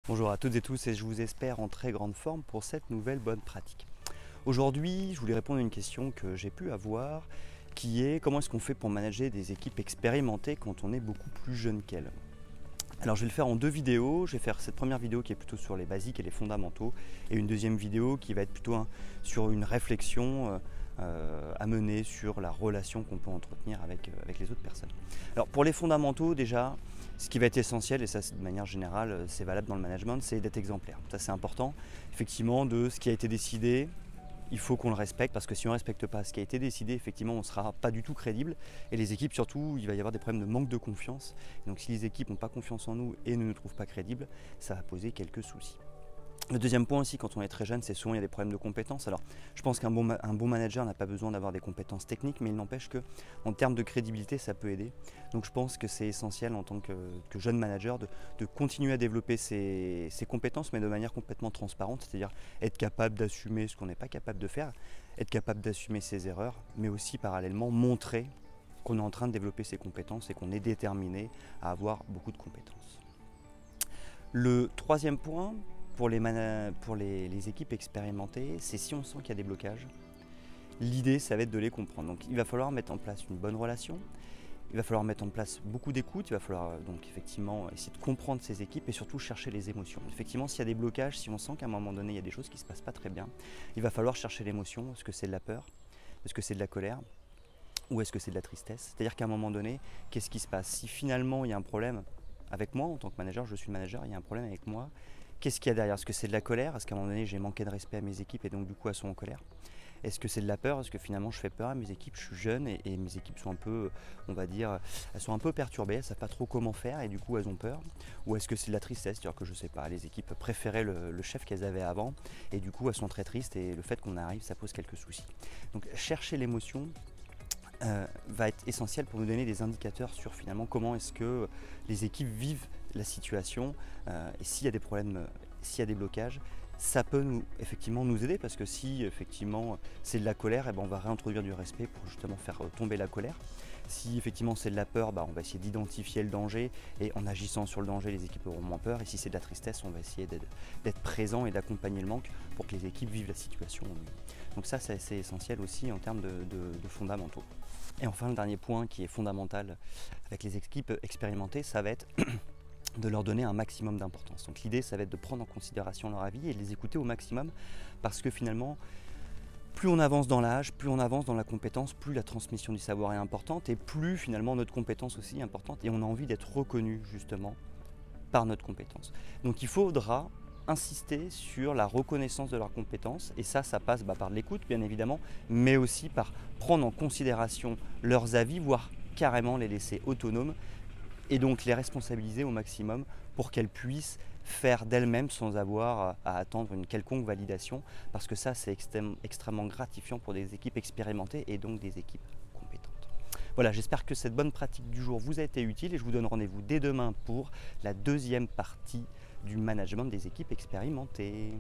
Bonjour à toutes et tous et je vous espère en très grande forme pour cette nouvelle bonne pratique. Aujourd'hui, je voulais répondre à une question que j'ai pu avoir qui est comment est-ce qu'on fait pour manager des équipes expérimentées quand on est beaucoup plus jeune qu'elles. Alors je vais le faire en deux vidéos, je vais faire cette première vidéo qui est plutôt sur les basiques et les fondamentaux et une deuxième vidéo qui va être plutôt sur une réflexion à mener sur la relation qu'on peut entretenir avec les autres personnes. Alors pour les fondamentaux déjà, ce qui va être essentiel, et ça de manière générale c'est valable dans le management, c'est d'être exemplaire. Ça c'est important, effectivement, de ce qui a été décidé. Il faut qu'on le respecte parce que si on ne respecte pas ce qui a été décidé, effectivement, on ne sera pas du tout crédible. Et les équipes, surtout, il va y avoir des problèmes de manque de confiance. Et donc si les équipes n'ont pas confiance en nous et ne nous trouvent pas crédibles, ça va poser quelques soucis. Le deuxième point aussi, quand on est très jeune, c'est souvent il y a des problèmes de compétences. Alors, je pense qu'un bon manager n'a pas besoin d'avoir des compétences techniques, mais il n'empêche qu'en termes de crédibilité, ça peut aider. Donc, je pense que c'est essentiel en tant que jeune manager de continuer à développer ses compétences, mais de manière complètement transparente, c'est-à-dire être capable d'assumer ce qu'on n'est pas capable de faire, être capable d'assumer ses erreurs, mais aussi parallèlement montrer qu'on est en train de développer ses compétences et qu'on est déterminé à avoir beaucoup de compétences. Le troisième point, pour les équipes expérimentées, c'est si on sent qu'il y a des blocages, l'idée ça va être de les comprendre. Donc il va falloir mettre en place une bonne relation, il va falloir mettre en place beaucoup d'écoute, il va falloir donc effectivement essayer de comprendre ces équipes et surtout chercher les émotions. Effectivement, s'il y a des blocages, si on sent qu'à un moment donné il y a des choses qui ne se passent pas très bien, il va falloir chercher l'émotion. Est-ce que c'est de la peur? Est-ce que c'est de la colère? Ou est-ce que c'est de la tristesse? C'est-à-dire qu'à un moment donné, qu'est-ce qui se passe? Si finalement il y a un problème avec moi en tant que manager, je suis le manager, il y a un problème avec moi, qu'est-ce qu'il y a derrière? Est-ce que c'est de la colère? Est-ce qu'à un moment donné j'ai manqué de respect à mes équipes et donc du coup elles sont en colère? Est-ce que c'est de la peur? Est-ce que finalement je fais peur à mes équipes? Je suis jeune et mes équipes sont un peu, on va dire, elles sont un peu perturbées, elles ne savent pas trop comment faire et du coup elles ont peur? Ou est-ce que c'est de la tristesse? C'est-à-dire que je sais pas, les équipes préféraient le chef qu'elles avaient avant et du coup elles sont très tristes et le fait qu'on arrive ça pose quelques soucis. Donc chercher l'émotion va être essentiel pour nous donner des indicateurs sur finalement comment est-ce que les équipes vivent la situation et s'il y a des problèmes, s'il y a des blocages, ça peut effectivement nous aider parce que si effectivement c'est de la colère, on va réintroduire du respect pour justement faire tomber la colère. Si effectivement c'est de la peur, on va essayer d'identifier le danger et en agissant sur le danger, les équipes auront moins peur. Et si c'est de la tristesse, on va essayer d'être présent et d'accompagner le manque pour que les équipes vivent la situation. Donc ça, c'est assez essentiel aussi en termes de fondamentaux. Et enfin, le dernier point qui est fondamental avec les équipes expérimentées, ça va être de leur donner un maximum d'importance. Donc l'idée, ça va être de prendre en considération leur avis et de les écouter au maximum parce que finalement, plus on avance dans l'âge, plus on avance dans la compétence, plus la transmission du savoir est importante et plus finalement notre compétence aussi est importante et on a envie d'être reconnu justement par notre compétence. Donc il faudra insister sur la reconnaissance de leurs compétences et ça passe par l'écoute bien évidemment, mais aussi par prendre en considération leurs avis, voire carrément les laisser autonomes et donc les responsabiliser au maximum pour qu'elles puissent faire d'elles-mêmes sans avoir à attendre une quelconque validation parce que ça c'est extrêmement gratifiant pour des équipes expérimentées et donc des équipes compétentes. Voilà, j'espère que cette bonne pratique du jour vous a été utile et je vous donne rendez-vous dès demain pour la deuxième partie du management des équipes expérimentées.